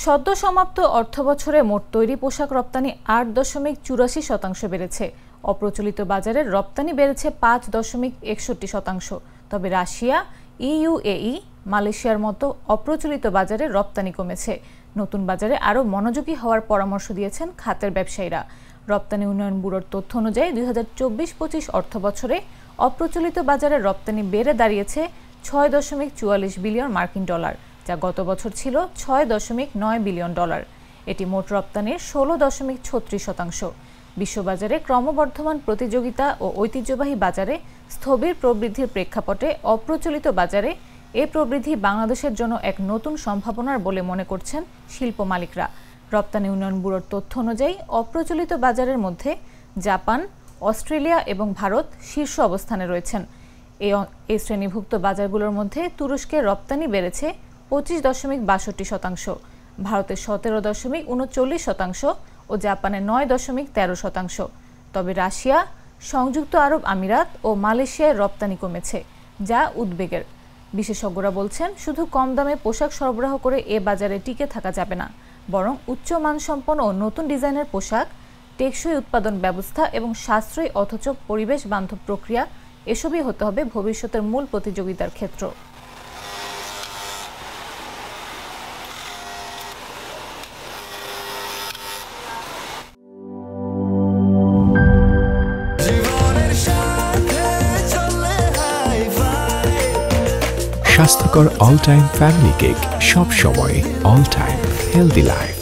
সদ্য সমাপ্ত অর্থবছরে মোট তৈরি পোশাক রপ্তানি ৮.৮৪% বেড়েছে। অপ্রচলিত বাজারের রপ্তানি বেড়েছে ৫.৬১%। তবে রাশিয়া, ইউএই, মালয়েশিয়ার মতো অপ্রচলিত বাজারে রপ্তানি কমেছে। নতুন বাজারে আরও মনোযোগী হওয়ার পরামর্শ দিয়েছেন খাতের ব্যবসায়ীরা। রপ্তানি উন্নয়ন ব্যুরোর তথ্য অনুযায়ী ২০২৪-২৫ অর্থবছরে অপ্রচলিত বাজারে রপ্তানি বেড়ে দাঁড়িয়েছে ৬.৪৪ বিলিয়ন মার্কিন ডলার, যা গত বছর ছিল ৬.৯ বিলিয়ন ডলার। এটি মোট রপ্তানির ১৬.৩৬%। বিশ্ববাজারে ক্রমবর্ধমান প্রতিযোগিতা ও ঐতিহ্যবাহী বাজারে স্থবির প্রবৃদ্ধির প্রেক্ষাপটে অপ্রচলিত বাজারে এ প্রবৃদ্ধি বাংলাদেশের জন্য এক নতুন সম্ভাবনার বলে মনে করছেন শিল্প মালিকরা। রপ্তানি উন্নয়ন ব্যুরোর তথ্য অনুযায়ী অপ্রচলিত বাজারের মধ্যে জাপান, অস্ট্রেলিয়া এবং ভারত শীর্ষ অবস্থানে রয়েছেন। এই শ্রেণীভুক্ত বাজারগুলোর মধ্যে তুরস্কের রপ্তানি বেড়েছে ২৫.৬২%, ভারতের ১৭.৩৯% ও জাপানের ৯.১৩%। তবে রাশিয়া, সংযুক্ত আরব আমিরাত ও মালয়েশিয়ায় রপ্তানি কমেছে, যা উদ্বেগের। বিশেষজ্ঞরা বলছেন, শুধু কম দামে পোশাক সরবরাহ করে এ বাজারে টিকে থাকা যাবে না, বরং উচ্চ মানসম্পন্ন ও নতুন ডিজাইনের পোশাক, টেকসই উৎপাদন ব্যবস্থা এবং সাশ্রয়ী অথচ পরিবেশ বান্ধব প্রক্রিয়া এসবই হতে হবে ভবিষ্যতের মূল প্রতিযোগিতার ক্ষেত্র। স্বাস্থ্যকর অল টাইম ফ্যামিলি কেক, সব সময় অল টাইম হেলদি লাইফ।